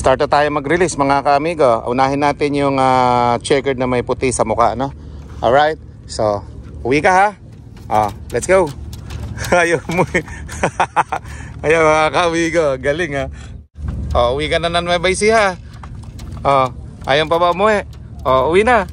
start na tayo mag-release mga ka-amigo. Unahin natin yung checkered na may puti sa mukha, no? Alright, so uwi ka ha. Let's go. Ayaw mo ayaw mga ka-amigo, galing ha. Uwi ka na ng Nueva Ecija ha. Ayaw pa ba umuwi? Uwi na.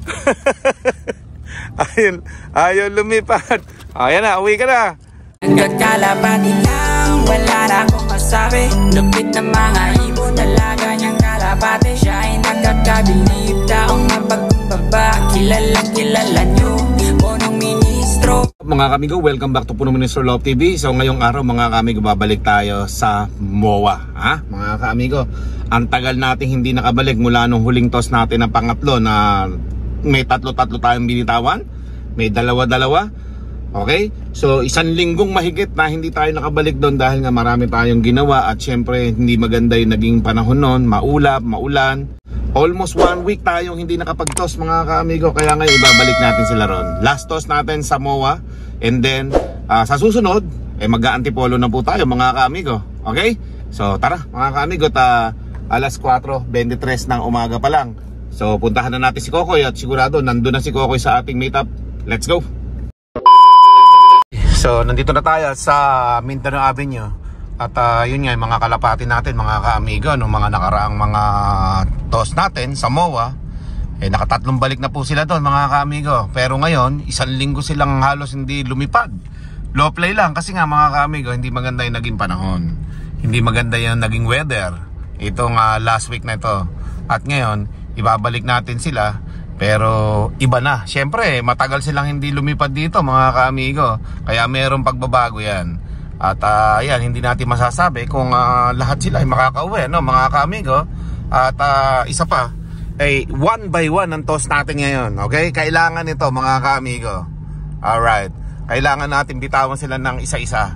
Ayaw lumipat. Ayan na, uwi ka na. Nagkakalapati lang, wala na akong masabi. Lupit na mga ibon, dalaga niyang kalapati. Siya ay nagkakabilib, taong mapagkumbaba. Kilala niyo, punong ministro. Mga kamigo, welcome back to Punong Ministro Love TV. So ngayong araw mga kamigo, babalik tayo sa MOA. Mga kamigo, ang tagal natin hindi nakabalik mula nung huling toss natin ng pangatlo na may tatlo-tatlo tayong binitawan. May dalawa-dalawa. Okay? So isang linggong mahigit na hindi tayo nakabalik doon dahil nga marami tayong ginawa at syempre hindi maganda yung naging panahon noon, maulap, maulan. Almost 1 week tayong hindi nakapag-toss mga ka-amigo, kaya ngayon ibabalik natin sila ron. Last toss natin sa MOA and then sa susunod mag-aantipolo na po tayo mga ka-amigo. Okay? So tara mga ka-amigo, alas 4:23 ng umaga pa lang. So puntahan na natin si Kokoy at sigurado nandun na si Kokoy sa ating meetup. Let's go! So nandito na tayo sa Mindanao Avenue. At yun nga yung mga kalapati natin mga ka-amigo, no, mga nakaraang mga toss natin sa MOA. Nakatatlong balik na po sila doon mga ka-amigo. Pero ngayon, isang linggo silang halos hindi lumipad. Low play lang kasi nga mga ka-amigo, hindi maganda yung naging panahon. Hindi maganda yung naging weather. Itong last week na ito. At ngayon, ibabalik natin sila. Pero iba na. Siyempre, matagal silang hindi lumipad dito mga ka-amigo. Kaya mayroong pagbabago yan. At ayan, hindi natin masasabi kung lahat sila ay makakauwi, no, mga ka-amigo. At isa pa, one by one ang toss natin ngayon. Okay? Kailangan ito mga ka-amigo. Alright. Kailangan natin bitawan sila ng isa-isa.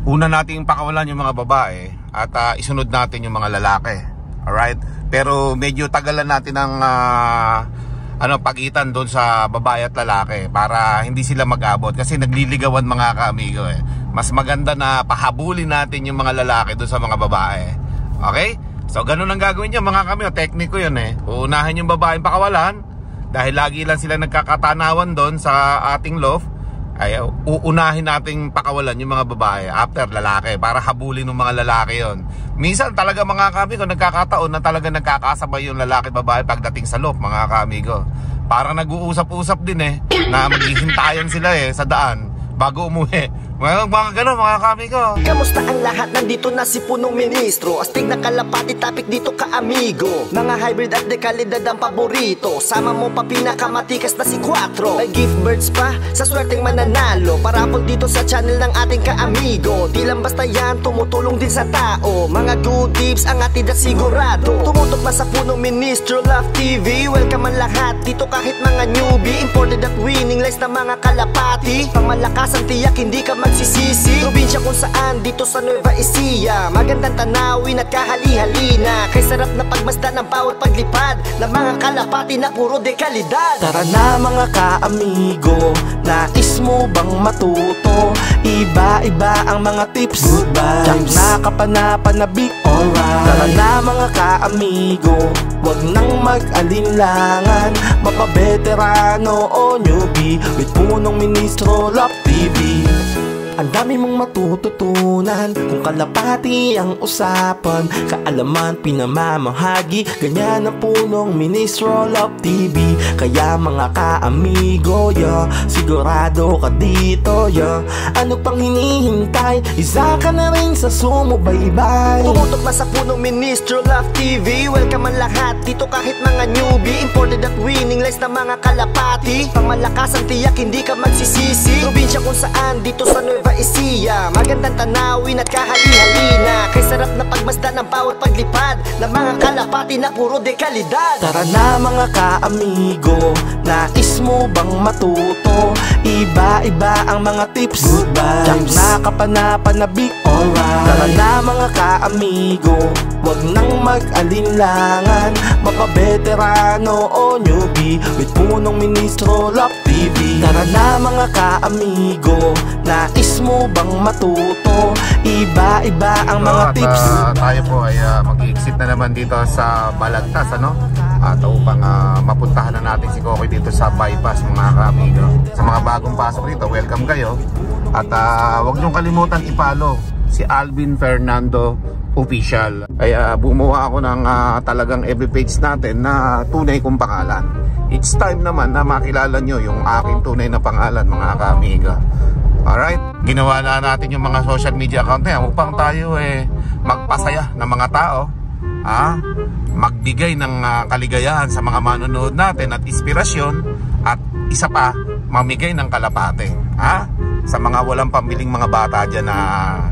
Una nating pakawalan yung mga babae at isunod natin yung mga lalaki. Alright? Pero medyo tagalan natin ng pagitan doon sa babae at lalaki para hindi sila mag-abot kasi nagliligawan mga ka-amigo. Mas maganda na pahabulin natin yung mga lalaki doon sa mga babae. Okay? So ganun ang gagawin niyo mga ka-amigo. Tekniko yun Uunahin yung babaeng pakawalan dahil lagi lang sila nagkakatanawan doon sa ating loft. Ay uunahin nating pakawalan yung mga babae after lalaki para habulin ng mga lalaki yon. Minsan talaga mga kamigo nagkakataon na talaga nagkakasabay yung lalaki babae pagdating sa loft mga kamigo. Parang nag-uusap-usap din na maghihintayan sila sa daan bago umuwi. Mga gano'n mga kamigo. Kamusta ang lahat? Nandito na si Punong Ministro. Astig na kalapati, topic dito ka-amigo. Mga hybrid at dekalidad ang paborito. Sama mo pa pinakamatikas na si Quattro. May gift birds pa sa swerteng mananalo. Parapol dito sa channel ng ating ka-amigo. Di lang basta yan, tumutulong din sa tao. Mga good tips ang atid at sigurado. Tumutok na sa Punong Ministro Love TV. Welcome ang lahat dito kahit mga newbie. Imported at winning lies na mga kalapati. Pangmalakas ang tiyak, hindi ka magsisisi. Probinsya kung saan dito sa Nueva Ecija. Magandang tanawin at kahali-halina. Kay sarap na pagmasdan ng bawat paglipad ng mga kalapati na puro dekalidad. Tara na mga ka-amigo, nais mo bang matuto? Iba-iba ang mga tips, good vibes, tiyak na kapanapanabik, alright. Tara na mga ka-amigo, wag nang mag-alinlangan. Mapabeterano o newbie with Punong Ministro Love TV. Ang dami mong matututunan kung kalapati ang usapan. Kaalaman, pinamamahagi, ganyan ang Punong Ministro Love TV. Kaya mga ka-amigo, sigurado ka dito, ano pang hinihintay? Isa ka na rin sa sumubaybay. Tumutok na sa Punong Ministro Love TV. Welcome ang lahat dito kahit mga newbie. Imported at winning lies na mga kalapati. Pangmalakas ang tiyak, hindi ka magsisisi. Probinsya kung saan dito sa Nueva Ecija. Magandang tanawin at kahali-halina. Kay sarap na pagmasdan ng bawat paglipad ng mga kalapati na puro dekalidad. Tara na mga ka-amigo, nais mo bang matuto? Iba-iba ang mga tips, good vibes, tiyak na kapanapanabik, alright. Tara na mga ka-amigo, wag nang mag-alinlangan. mapabeterano o newbie, with punong ministro, Love TV. Tara na mga ka-amigo, nais mo bang matuto? Iba-iba ang mga tips. Tayo po ay mag-i-exit na naman dito sa Balagtas, ano? At upang mapuntahan na natin si Kokoy dito sa bypass, mga ka-amigo. Sa mga bagong pasok dito, welcome kayo. At huwag niyong kalimutan i-follow si Alvin Fernando Official. Ay bumuha ako ng talagang FB page natin na tunay kong pangalan. It's time naman na makilala nyo yung aking tunay na pangalan, mga ka-amigo. Alright, ginawa na natin yung mga social media account na yan upang tayo magpasaya ng mga tao, magbigay ng kaligayahan sa mga manonood natin at inspirasyon, at isa pa, mamigay ng kalapate sa mga walang pambiling mga bata dyan na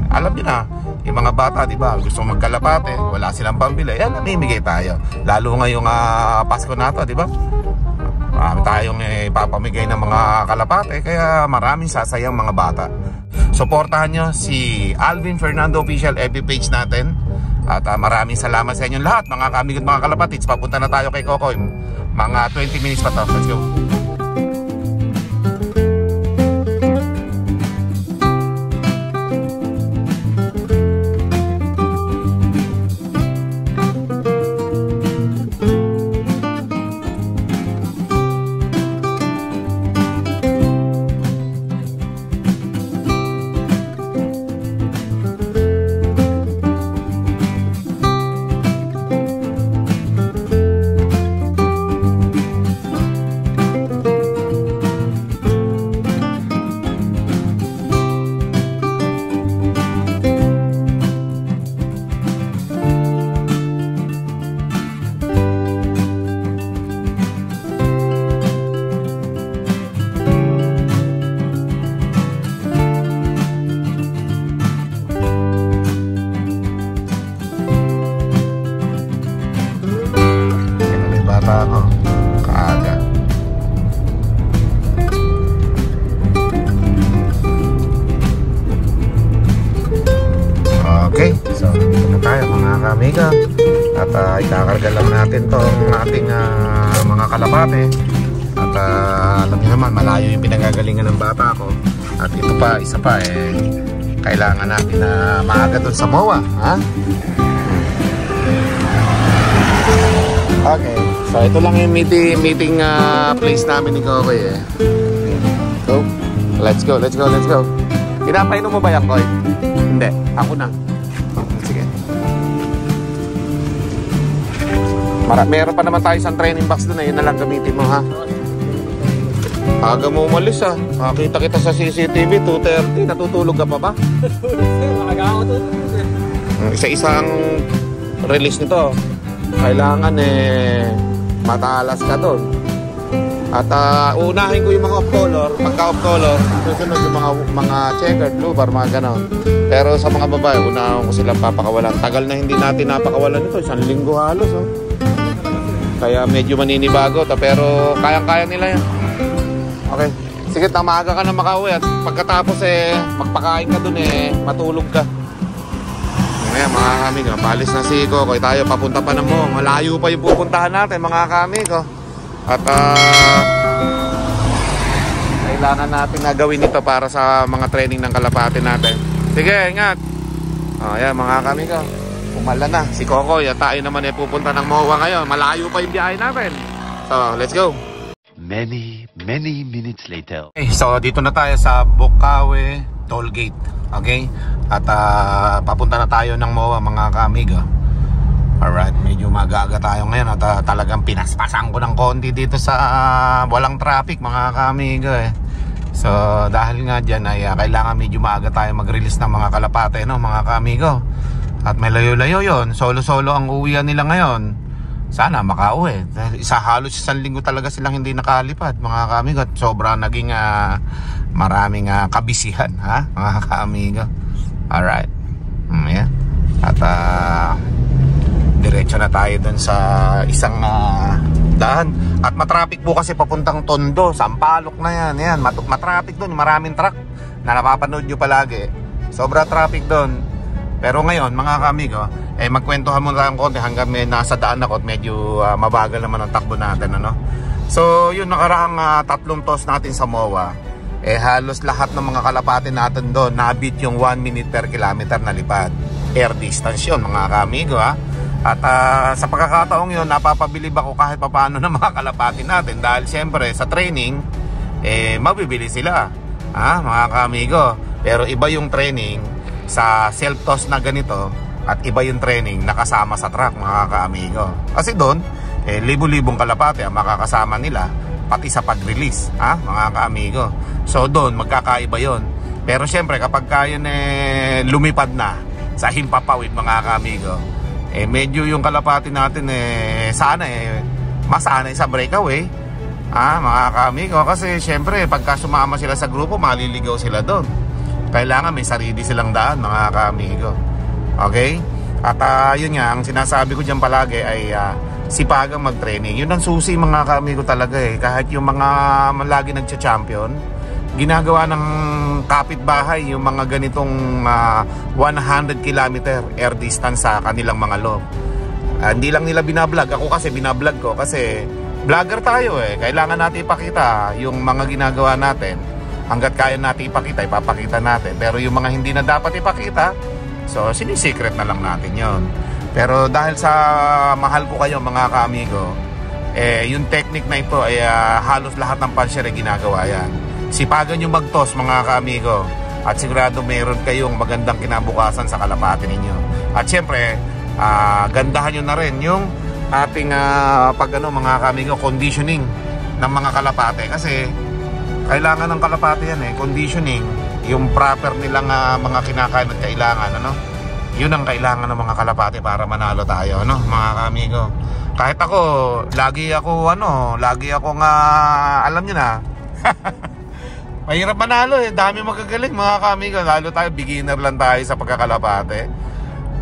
alam niyo na, yung mga bata, di ba, gusto magkalapate, wala silang pambili, yan, namimigay tayo. Lalo ngayong Pasko na to, di ba? Marami tayong ipapamigay ng mga kalapate, kaya maraming sasayang mga bata. Suportahan nyo si Alvin Fernando Official FB page natin. At maraming salamat sa inyong lahat, mga ka-amigo at mga kalapatids. Papunta na tayo kay Kokoy. Mga 20 minutes pa to. Let's go. Kaaga. Okay, so dito na tayo, mga ka-amigo. At ikakarga lang natin tong ating mga kalapate. At alam niyo naman, malayo yung pinagagalingan ng bata ko. At ito pa, isa pa kailangan natin na maaga doon sa MOA, Okay, so ito lang yung meeting place namin ni Kokoy So, let's go. Pinapainom mo ba yan, Koy? Hindi, ako na. Sige. Meron pa naman tayo isang training box doon, yun na lang gamitin mo, ha? Aga mo umalis, Nakita kita sa CCTV, 2:30, natutulog ka pa ba? Isa-isang release nito. Kailangan matalas ka doon. At unahin ko yung mga off-color. Pagka off-color, susunod yung mga checkered, blue bar, mga ganon. Pero sa mga babae, unahin ko silang papakawalan. Tagal na hindi natin napakawalan ito, 1 linggo halos. Kaya medyo maninibago, pero kayang-kaya nila yan. Okay, sige, maaga ka na makauwi. At pagkatapos magpakain ka doon, matulog ka. Ngayon, mga ka-amigo, paalis na si Kokoy. Tayo papunta pa ng MOA. Malayo pa yung pupuntahan natin, mga ka-amigo. At kailangan natin na gawin ito para sa mga training ng kalapate natin. Sige, ingat. Ayan, mga ka-amigo, umala na si Kokoy. At tayo naman pupunta ng MOA ngayon. Malayo pa yung biyahe natin. So, let's go. Many minutes later. Okay, so dito na tayo sa Bukawi Tollgate. Okay? At papunta na tayo ng MOA, mga ka-amigo. Alright, medyo magaga tayo ngayon. At talagang pinaspasan ko ng konti dito sa walang traffic, mga ka-amigo. So dahil nga dyan ay kailangan medyo maaga tayo mag-release ng mga kalapate, no, mga ka-amigo. At may layo-layo yun. Solo-solo ang uwian nila ngayon. Sana makauwi. Halos 1 linggo talaga silang hindi nakalipad, mga ka-amigo. At sobrang naging maraming kabisihan, mga ka-amigo. Alright. Yeah. At diretso na tayo dun sa isang daan. At matraffic po kasi papuntang Tondo, Sampaloc na yan. Matraffic dun, maraming truck na napapanood nyo palagi. Sobra traffic dun. Pero ngayon mga kaamigo, magkwentuhan muna tayong konti hanggang may nasa daan ako at medyo mabagal naman ang takbo natin, ano? So yun, nakaraang 3 toss natin sa MOA, halos lahat ng mga kalapati natin doon nabit yung 1 minute per kilometer na lipad. Air distance yun mga kaamigo, ha. At sa pagkakataong yun, napapabilib ako kahit papaano ng mga kalapati natin dahil siyempre sa training mabibili sila, mga kaamigo. Pero iba yung training sa self-toss na ganito at iba yung training nakasama sa truck mga kaamigo. Kasi doon libo-libong kalapati ang makakasama nila pati sa pag-release, mga kaamigo. So doon magkakaiba yon. Pero siyempre kapag kayan lumipad na sa himpapawid mga kaamigo, medyo yung kalapati natin sana masanay sa breakaway, mga kaamigo. Kasi siyempre pagka sumama sila sa grupo, maliligaw sila doon. Kailangan may sarili silang daan mga kaamigo. Okay? At yun nga, ang sinasabi ko dyan palagi ay sipagang mag-training. Yun ang susi mga kaamigo talaga Kahit yung mga lagi nagcha-champion, ginagawa ng kapitbahay yung mga ganitong 100 kilometer air distance sa kanilang mga loob. Hindi lang nila binablog. Ako kasi binablog ko kasi vlogger tayo Kailangan natin ipakita yung mga ginagawa natin. Hanggat kaya natin ipakita, ipapakita natin. Pero yung mga hindi na dapat ipakita, so sinisikret na lang natin yon. Pero dahil sa mahal ko kayo mga kaamigo, yung technique na ito ay halos lahat ng puncher ay ginagawa yan. Sipagan yung mag-toss mga kaamigo, at sigurado mayroon kayong magandang kinabukasan sa kalapati ninyo. At syempre, gandahan nyo na rin yung ating mga kaamigo, conditioning ng mga kalapati. Kasi kailangan ng kalapati yan conditioning, yung proper nilang mga kinakain at kailangan, yun ang kailangan ng mga kalapati para manalo tayo, mga kaamigo. Kahit ako, lagi akong alam nyo na mahirap manalo dami magagaling mga kaamigo. Lalo tayo, beginner lang tayo sa pagkakalapati.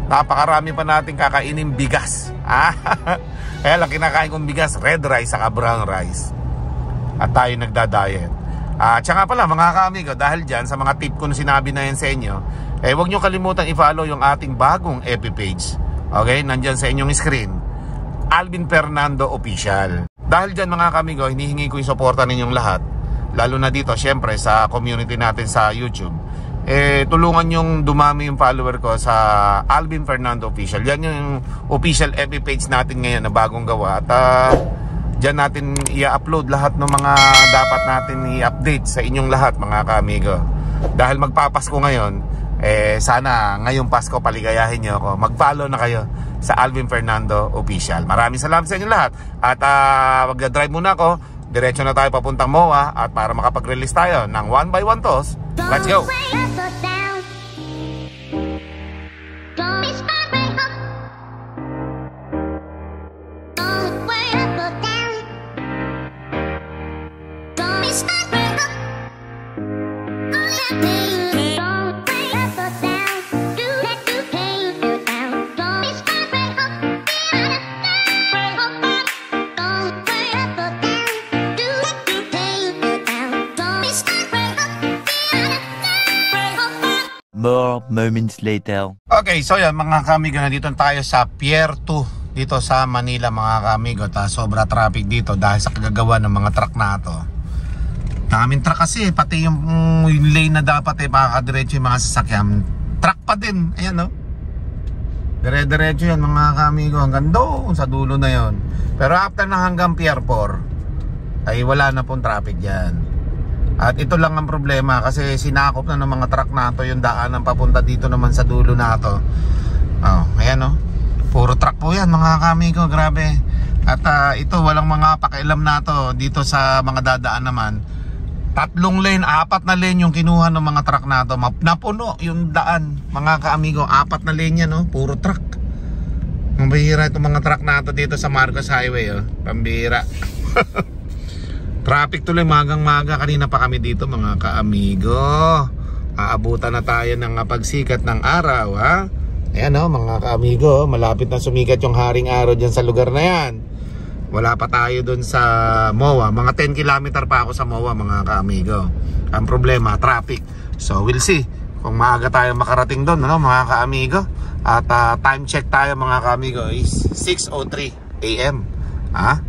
Napakarami pa natin kakainin bigas. Kaya lang kinakain kong bigas, red rice saka brown rice. At tayo nagda-diet. Tsaka pala mga kaamigo, dahil dyan sa mga tip ko na sinabi na yan sa inyo, huwag nyo kalimutan i-follow yung ating bagong FB page. Okay, nandyan sa inyong screen, Alvin Fernando Official. Dahil dyan mga kaamigo, hinihingi ko yung suporta ninyong lahat, lalo na dito syempre sa community natin sa YouTube. Tulungan yung dumami yung follower ko sa Alvin Fernando Official. Yan yung official FB page natin ngayon na bagong gawa. At dyan natin i-upload lahat ng mga dapat natin i-update sa inyong lahat mga kaamigo. Dahil magpapasko ngayon, sana ngayong Pasko paligayahin nyo ako. Mag-follow na kayo sa Alvin Fernando Official. Maraming salamat sa inyong lahat. At mag-drive muna ako. Diretso na tayo papuntang MOA at para makapag-release tayo ng 1 by 1 toss. Let's go! More moments later. Okay, so yan mga kaamigo, nandito tayo sa Pier 2 dito sa Manila mga kaamigo. Sobra traffic dito dahil sa kagagawa ng mga truck na to. Daming truck kasi, pati yung lane na dapat makakadiretso yung mga sasakyan, truck pa din. Ayan dire-diretso yan mga kaamigo, hanggang doon sa dulo na yon. Pero after na hanggang Pier 4 ay wala na pong traffic dyan. At ito lang ang problema kasi sinakop na ng mga truck na to yung daanan papunta dito naman sa dulo na to. Ayan puro truck po yan mga kaamigo, grabe. At ito walang mga pakialam na to dito sa mga dadaan naman. 3 lane, 4 na lane yung kinuha ng mga truck na to. Napuno yung daan mga kaamigo, 4 na lane yan puro truck. Pambihira itong mga truck na to dito sa Marcos Highway pambihira. Traffic tuloy magang-maga. Kanina pa kami dito mga kaamigo. Aabutan na tayo ng pagsikat ng araw Ayan mga kaamigo, malapit na sumikat yung haring araw dyan sa lugar na yan. Wala pa tayo dun sa MOA. Mga 10 kilometer pa ako sa MOA mga kaamigo. Ang problema, traffic. So we'll see kung maaga tayo makarating doon, ano, mga ka-amigo. At time check tayo mga ka-amigo is 6:03 AM.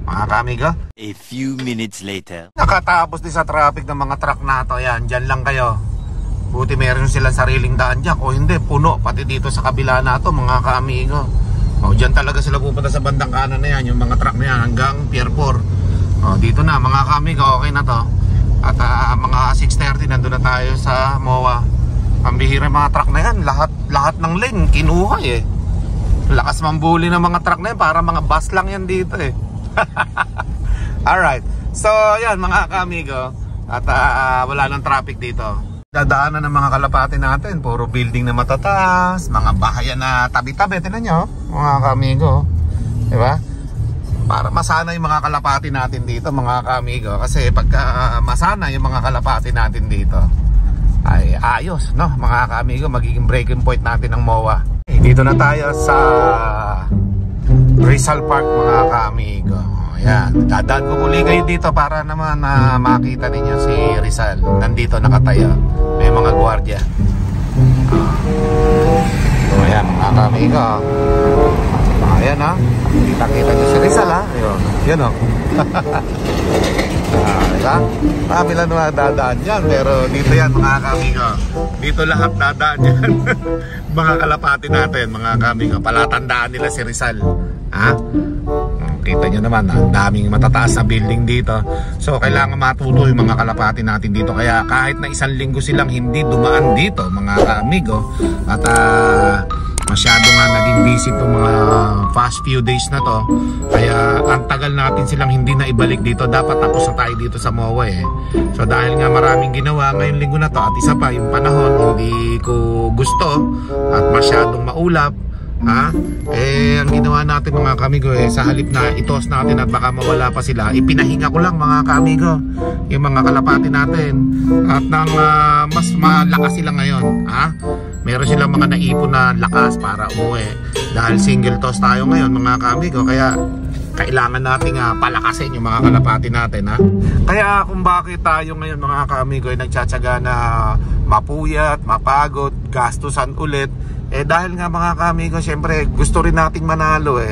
Mga ka-amigo, A few minutes later. nakatapos din sa traffic ng mga truck na to. Yan, dyan lang kayo. Buti meron silang sariling daan dyan. O hindi, puno pati dito sa kabila na to mga ka-amigo. O dyan talaga sila pupunta sa bandang kanan na yan, yung mga truck na yan hanggang Pier 4. O dito na mga ka-amigo, okay na to. At mga 6:30 nandun na tayo sa MOA. Pambihira mga truck na yan, lahat ng lane kinuha eh. Lakas mambuli ng mga truck na yan, para mga bus lang yan dito eh. Alright, so yan mga ka-amigo. At wala nang traffic dito. Dadaanan ng mga kalapati natin, puro building na matataas, mga bahayan na tabi-tabi. Tignan nyo mga ka-amigo, diba? Para masana yung mga kalapati natin dito mga ka-amigo. Kasi pagka masana yung mga kalapati natin dito, ay ayos, no mga ka-amigo, magiging breaking point natin ng MOA. Dito na tayo sa Rizal Park mga ka-amigo. Ayan, dadaan ko muli kayo dito para naman makita ninyo si Rizal. Nandito nakatayo, may mga gwardiya. Ayan mga ka-amigo. Ayan kita nyo si Rizal Yan diba? Marami lang mga dadaan dyan, pero dito yan mga ka-amigo. Dito lahat dadaan dyan. Mga kalapati natin mga ka-amigo, palatandaan nila si Rizal. Kita nyo naman, ang daming matataas na building dito. So kailangan matuto yung mga kalapati natin dito. Kaya kahit na 1 linggo silang hindi dumaan dito mga ka-amigo, at masyado nga naging busy itong mga past few days na to, kaya ang tagal natin silang hindi na ibalik dito. Dapat tapos na tayo dito sa MOA So dahil nga maraming ginawa ngayong linggo na to, at isa pa yung panahon hindi ko gusto at masyadong maulap, ang ginawa natin mga ka-amigo sa halip na itos natin at baka mawala pa sila, ipinahinga ko lang mga ka-amigo yung mga kalapati natin. At nang mas malakas sila ngayon, meron silang mga naipon na lakas para umuwi. Dahil single toss tayo ngayon mga ka-amigo, kaya kailangan nating palakasin yung mga kalapati natin. Kaya kung bakit tayo ngayon mga ka-amigo ay nagtsatsaga na mapuyat, mapagod, gastusan ulit, dahil nga mga ka-amigo, syempre gusto rin nating manalo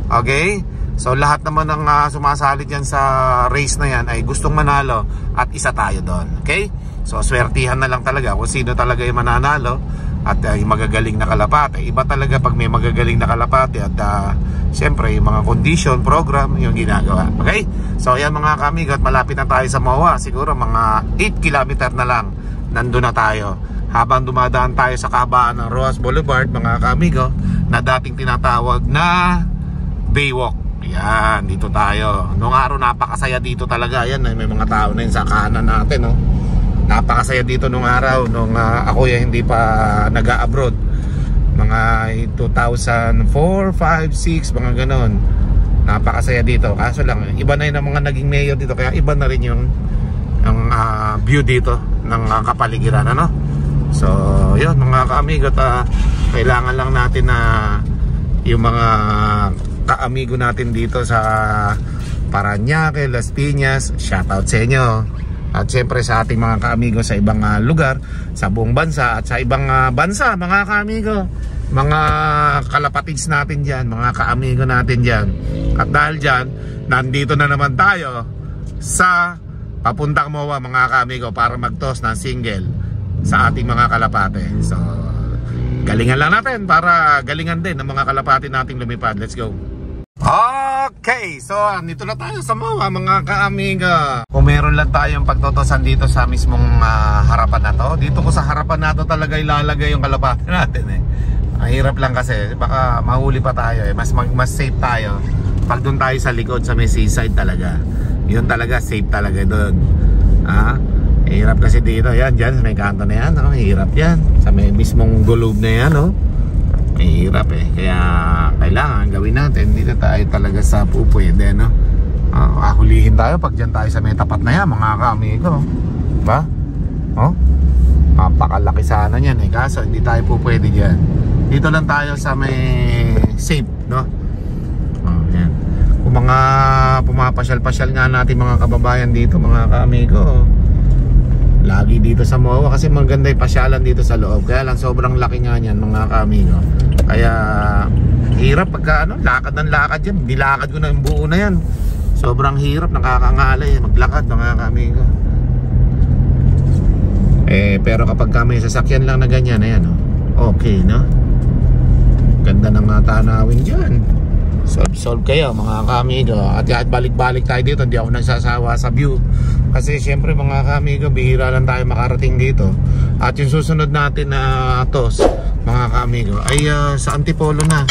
Okay? So lahat naman ng sumasali dyan sa race na yan ay gustong manalo, at isa tayo doon. Okay? So swertihan na lang talaga kung sino talaga yung mananalo at yung magagaling na kalapati. Iba talaga pag may magagaling na kalapati at syempre yung mga condition, program yung ginagawa. Okay? So yan mga ka-amigo, at malapit na tayo sa MOA. Siguro mga 8 kilometer na lang nandun na tayo. Habang dumadaan tayo sa kahabaan ng Rojas Boulevard mga ka-amigo, na dating tinatawag na Baywalk. Yan, dito tayo. Noong araw napakasaya dito talaga. Yan, may mga tao na yun sa kanan natin Napakasaya dito nung araw, nung ako hindi pa nag-a-abroad. Mga 2004, 5, 6, mga ganon. Napakasaya dito. Kaso lang, iba na yun ang mga naging mayor dito, kaya iba na rin yung view dito ng kapaligiran, So yun mga ka-amigo, kailangan lang natin na yung mga ka-amigo natin dito sa Parañaque, Las Piñas, shoutout sa inyo. At syempre sa ating mga ka-amigo sa ibang lugar sa buong bansa at sa ibang bansa mga ka-amigo, mga kalapatids natin dyan, mga ka-amigo natin dyan. At dahil dyan, nandito na naman tayo sa papuntang MOA mga ka-amigo, para mag-toss ng single sa ating mga kalapate. So galingan lang natin para galingan din ng mga kalapate nating lumipad. Let's go. Okay, so nandito na tayo sa MOA mga ka-amigo. Kung meron lang tayong pagtotosan dito sa mismong harapan na to, dito ko sa harapan na to talaga ilalagay yung kalapate natin Ang hirap lang kasi baka mahuli pa tayo mas safe tayo pag doon tayo sa likod sa may seaside talaga. Yun talaga, safe talaga doon. Hirap kasi dito, yan, dyan, may kanto na yan, hirap yan. Sa may mismong gulub na yan, Hirap kaya kailangan gawin natin dito tayo talaga sa pupwede, hulihin tayo pag dyan tayo sa may tapat na yan, mga ka-amigo. Diba? Mapakalaki sana yan kaso hindi tayo pupwede dyan. Dito lang tayo sa may safe, yan. Kung mga pumapasyal-pasyal nga natin mga kababayan dito, mga ka-amigo, lagi dito sa MOA kasi maganda yung pasyalan dito sa loob. Kaya lang sobrang laki nga niyan mga ka-amigo. Kaya hirap pagka lakad ng lakad yan. Nilakad ko na yung buo na yan. Sobrang hirap, nakakangalay maglakad mga ka-amigo. Pero kapag may sasakyan lang na ganyan, ayan okay, no? Ganda ng tanawin dyan. Solve kayo mga ka-amigo. At balik-balik tayo dito. Hindi ako nagsasawa sa view. Kasi syempre mga ka-amigo, bihira lang tayo makarating dito. At yung susunod natin na TOS mga ka-amigo ay sa Antipolo na.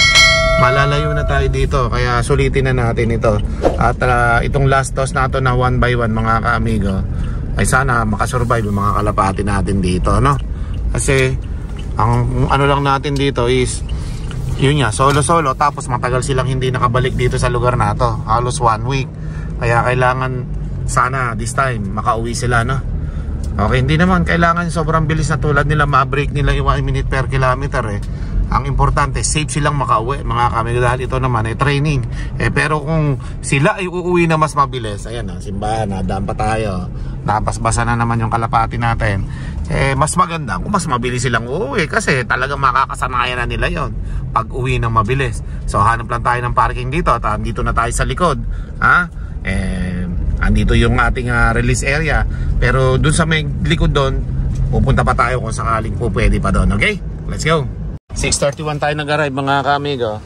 Malalayo na tayo dito. Kaya sulitin na natin ito. At itong last TOS na ito na 1 by 1 mga ka-amigo, ay sana makasurvive yung mga kalapati natin dito, no? Kasi ang ano lang natin dito is yun nga, solo tapos matagal silang hindi nakabalik dito sa lugar na to, halos 1 week. Kaya kailangan sana this time makauwi sila, no? Okay, hindi naman kailangan sobrang bilis na tulad nila ma-break nila yung 1 minute per kilometer Ang importante safe silang makauwi mga ka-amigo, dahil ito naman ay training. Pero kung sila ay uuwi na mas mabilis, ayan simbahan na, daan pa tayo, napasbasa na naman yung kalapati natin, mas maganda kung mas mabilis silang uuwi. Kasi talagang makakasanayan na nila yon pag uwi ng mabilis. So hanap lang tayo ng parking dito. At dito na tayo sa likod, andito yung ating release area. Pero dun sa may likod doon, pupunta pa tayo kung sakaling po pwede pa doon. Okay, let's go. 6:31 tayo nag-arrive mga ka-amigo.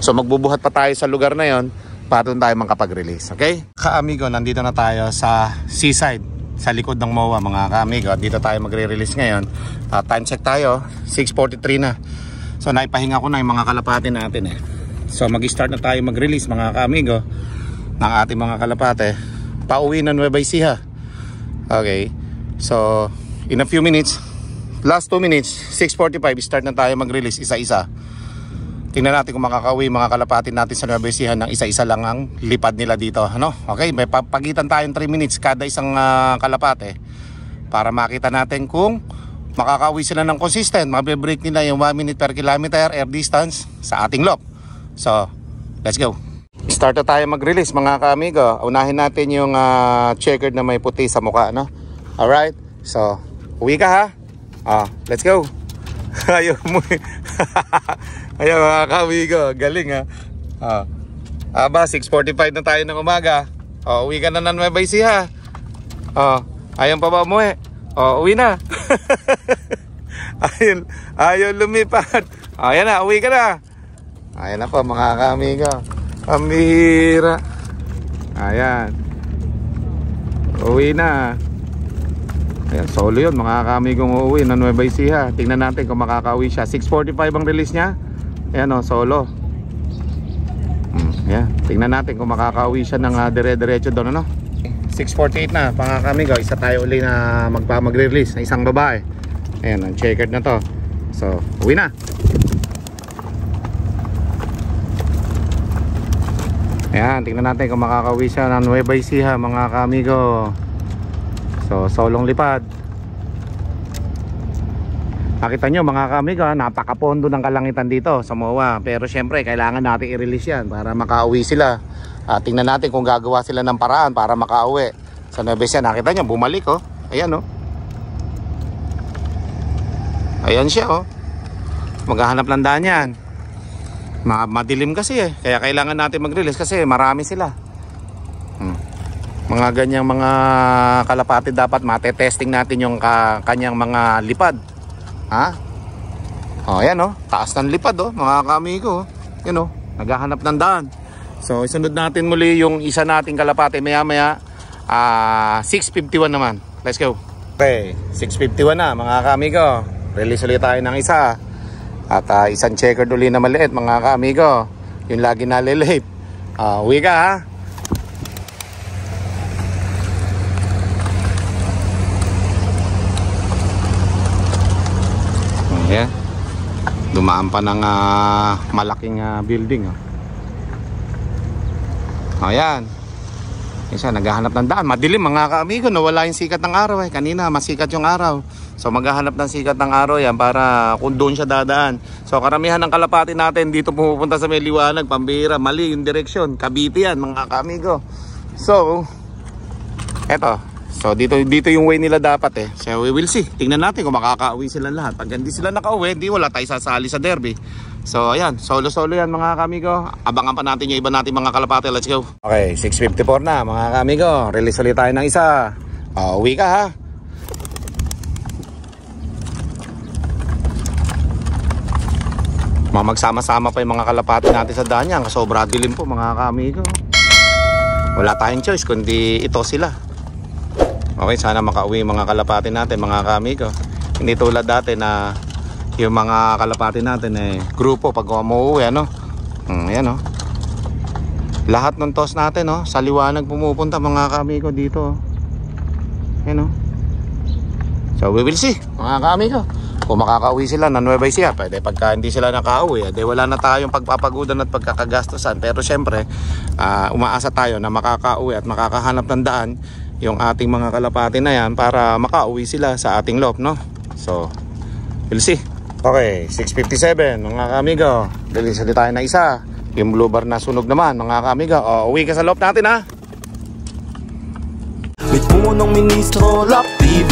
So magbubuhat pa tayo sa lugar na yon para doon tayo makapag-release. Okay? Ka-amigo, nandito na tayo sa seaside, sa likod ng MOA mga ka-amigo. Dito tayo magre-release ngayon. Time check tayo, 6:43 na. So naipahinga ko na yung mga kalapate natin So mag-start na tayo mag-release mga ka-amigo ng ating mga kalapate. Pauwi na Nueva Ecija. Okay? So in a few minutes, last 2 minutes, 6:45, start na tayo mag-release isa-isa. Tingnan natin kung makakauwi mga kalapati natin sa Nueva Ecija ng isa-isa lang ang lipad nila dito, Okay, may pagitan tayong 3 minutes kada isang kalapate para makita natin kung makakauwi sila ng consistent. Mabe-break nila yung 1 minute per kilometer air distance sa ating loop. So, let's go. Start na tayo mag-release mga ka-amigo. Unahin natin yung checkered na may puti sa mukha, Alright, so uwi ka ha. Let's go. Ayaw mo ayaw mga ka-amigo, galing Aba, 6:45 na tayo ng umaga. Uwi ka na ng Nueva Ecija. Ayaw pa ba umuwi? Uwi na. ayaw lumipat. Ayan na, uwi ka na. Ayan na po mga ka-amigo. Amira. Ayan, uwi na. Ayan, solo yun mga ka-amigong uuwi na Nueva Ecija. Tingnan natin kung makakauwi siya. 6:45 ang release niya. Ayan solo. Ayan, tingnan natin kung makakauwi siya ng dire-diretso doon 6:48 na mga ka-amigo. Isa tayo uli na mag-release na isang babae. Ayan, ang checkered na to. So, uwi na. Ayan, tingnan natin kung makakauwi siya ng Nueva Ecija mga ka-amigo. So, solong lipad. Nakita nyo mga ka-amigo, napakapondo ng kalangitan dito sa MOA. Pero syempre, kailangan natin i-release yan para makauwi sila. Tingnan natin kung gagawa sila ng paraan para makauwi sa Nueva Ecija. Nakita nyo, bumalik Ayan Ayan siya maghahanap ng daan yan. Madilim kasi kaya kailangan natin mag-release kasi marami sila. Mga ganyang mga kalapati dapat mate-testing natin yung kanyang mga lipad. Ayan taas ng lipad mga ka-amigo. Yan naghahanap ng daan. So isunod natin muli yung isa nating kalapati maya-maya. 6:51 naman. Let's go. Okay, 6:51 na mga ka-amigo. Release ulit tayo ng isa. At isang checkered ulit na maliit mga ka-amigo. Yung lagi nalilate. Uwi ka ha. Ayan. Dumaan pa ng malaking building. Ayan. Isa naghahanap ng daan. Madilim mga ka-amigo, nawala yung sikat ng araw Kanina masikat yung araw. So maghahanap ng sikat ng araw yan para kung doon siya dadaan. So karamihan ng kalapati natin dito pupunta sa may liwanag, pambira, mali yung direksyon. Cavite yan mga ka-amigo. So eto, So dito yung way nila dapat eh. So we will see. Tingnan natin kung makakauwi sila lahat. Pag hindi sila nakauwi, hindi wala tayo sasali sa derby. So ayan, solo-solo yan mga kamigo. Abangan pa natin yung iba natin mga kalapate. Let's go. Okay, 6:54 na mga kamigo. Release ulit tayo ng isa. Uwi ka ha. Magsama-sama pa yung mga kalapate natin sa daan yan. Sobra dilim po mga kamigo. Wala tayong choice kundi ito sila. Okay, sana makauwi mga kalapate natin mga kamigo. Hindi tulad dati na yung mga kalapate natin eh grupo pag umuwi ano. Ayan oh. Lahat ng toss natin oh sa liwanag pumupunta mga kamigo dito. Ayan oh. So we will see mga kamigo. Kung makakauwi sila na Nueva Ecija, pwede pagka hindi sila nakauwi, wala na tayong pagpapagudan at pagkakagastusan. Pero syempre, umaasa tayo na makakauwi at makakahanap ng daan yung ating mga kalapate na yan para makauwi sila sa ating loob, no? So, we'll see. Okay, 6:57 mga kamigo. Release ulit tayo na isa. Yung blue bar na sunog naman mga kamigo. Uwi ka sa loob natin ha. May punong ministro, Love TV.